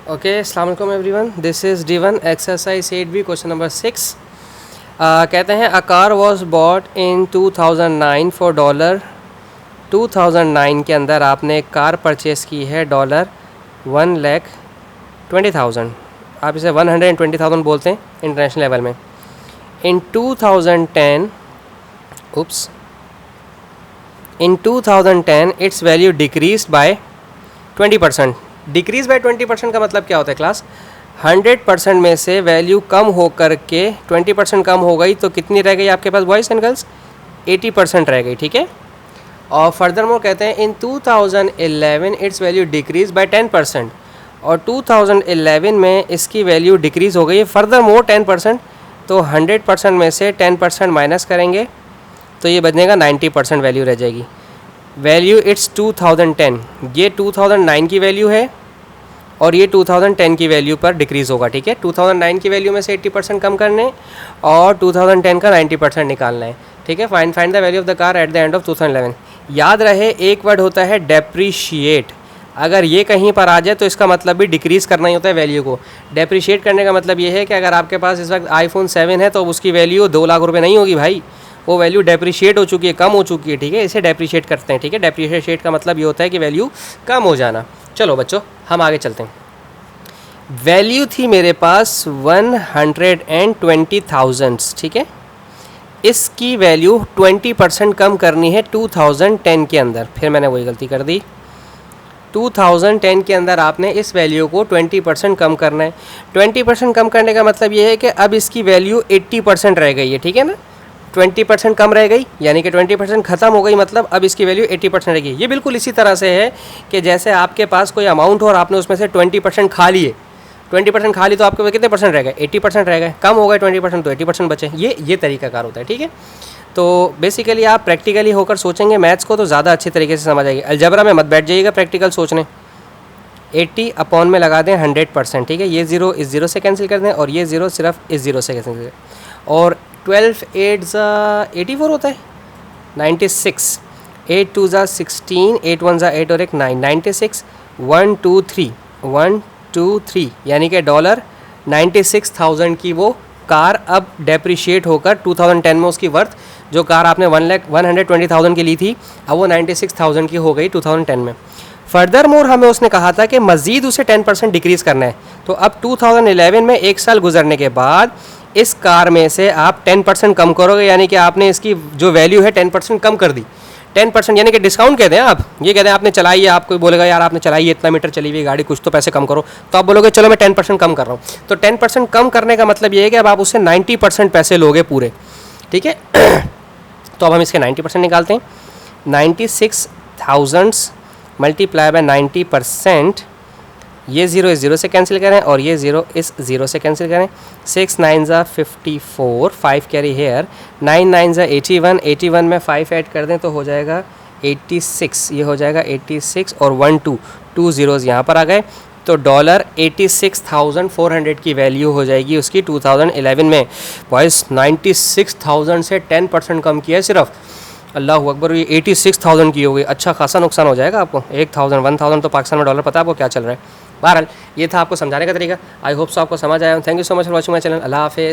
Okay, अस्सलाम वालेकुम everyone. This is D1 exercise 8B question number 6। कहते हैं a car was bought in 2009 for $2009 के अंदर आपने एक कार परचेज़ की है $1,20,000। आप इसे 120,000 बोलते हैं इंटरनेशनल लेवल में। इन 2010 it's value decrease by 20%। Decrease by 20% का मतलब क्या होता है क्लास? 100% में से वैल्यू कम हो कर के 20% कम हो गई तो कितनी रह गई आपके पास बॉयज़ एंड गर्ल्स? 80% रह गई, ठीक है। और फर्दर मोर कहते हैं इन 2011 इट्स वैल्यू डिक्रीज बाय 10%, और 2011 में इसकी वैल्यू डिक्रीज़ हो गई है फर्दर मोर 10%। तो 100% में से 10% माइनस करेंगे तो ये बचेगा 90% वैल्यू रह जाएगी। वैल्यू इट्स 2010, ये 2009 की वैल्यू है और ये 2010 की वैल्यू पर डिक्रीज़ होगा, ठीक है। 2009 की वैल्यू में से 80% कम करने और 2010 का 90% निकालना है, ठीक है। Find the value of the car at the end of 2011। याद रहे एक वर्ड होता है डेप्रीशिएट। अगर ये कहीं पर आ जाए तो इसका मतलब भी डिक्रीज़ करना ही होता है वैल्यू को। डेप्रीशिएट करने का मतलब ये है कि अगर आपके पास इस वक्त iPhone 7 है तो उसकी वैल्यू 2 लाख रुपये नहीं होगी भाई, वो वैल्यू डेप्रीशिएट हो चुकी है, कम हो चुकी है, ठीक है। इसे डेप्रीशिएट करते हैं, ठीक है। डेप्रीशिएट का मतलब ये होता है कि वैल्यू कम हो जाना। चलो बच्चों हम आगे चलते हैं। वैल्यू थी मेरे पास 120,000, ठीक है। इसकी वैल्यू 20% कम करनी है 2010 के अंदर। फिर मैंने वही गलती कर दी। 2010 के अंदर आपने इस वैल्यू को 20% कम करना है। 20% कम करने का मतलब ये है कि अब इसकी वैल्यू 80% रह गई है, ठीक है ना। 20% कम रह गई यानी कि 20% ख़त्म हो गई, मतलब अब इसकी वैल्यू 80% रहेगी। ये बिल्कुल इसी तरह से है कि जैसे आपके पास कोई अमाउंट हो और आपने उसमें से 20% खा लिए, 20% खा ली तो आपके पास कितने परसेंट रह गए? 80% रह गए। कम हो गए 20% तो 80% बचे। ये तरीकाकार होता है, ठीक है। तो बेसिकली आप प्रैक्टिकली होकर सोचेंगे मैथ्स को तो ज़्यादा अच्छी तरीके से समझ आएगी। अलजबरा में मत बैठ जाइएगा प्रैक्टिकल सोचने। 80 अपॉन में लगा दें 100%, ठीक है। ये 0 इस 0 से कैंसिल कर दें और ये 0 सिर्फ इस 0 से कैंसिल कर दें। और 12 8 84 होता है 96, 8 2 16, 8 1 8 और एक 9, 96 1 2 3 1 2 3 यानी कि $96,000 की वो कार अब डेप्रिशिएट होकर 2010 में उसकी वर्थ, जो कार आपने 120,000 की ली थी, अब वो 96,000 की हो गई 2010 में। फर्दर मोर हमें उसने कहा था कि मज़ीद उसे 10% डिक्रीज़ करना है। तो अब 2011 में एक साल गुजरने के बाद इस कार में से आप 10% कम करोगे, यानी कि आपने इसकी जो वैल्यू है 10% कम कर दी। 10% यानी कि डिस्काउंट कहते हैं आप। ये कहते हैं आपने चलाई है, आपको बोलेगा यार आपने चलाई है, इतना मीटर चली हुई गाड़ी, कुछ तो पैसे कम करो, तो आप बोलोगे चलो मैं 10% कम कर रहा हूँ। तो 10% कम करने का मतलब ये है कि अब आप उससे 90% पैसे लोगे पूरे, ठीक है। तो अब हम इसके 90% निकालते हैं। 96,000 मल्टीप्लाई बाय 90%, ये 0 इस 0 से कैंसिल करें और ये 0 इस 0 से कैंसिल करें। 6 9 54, 5 कैरी हेयर, 9 9 81, 81 में 5 ऐड कर दें तो हो जाएगा 86, ये हो जाएगा 86 और 1 2 2 ज़ीरोज़ यहाँ पर आ गए। तो $86,400 की वैल्यू हो जाएगी उसकी 2011 में। बॉयज़ 96,000 से 10% कम किया है सिर्फ। अल्लाह अकबर, ये 86,000 की हो गई। अच्छा खासा नुकसान हो जाएगा आपको। 1,000 तो पाकिस्तान में डॉलर पता है आपको क्या चल रहा है। बहरहाल ये था आपको समझाने का तरीका। आई होप सो आपको समझ आया। Thank you so much for watching my channel. अल्लाह हाफिज़।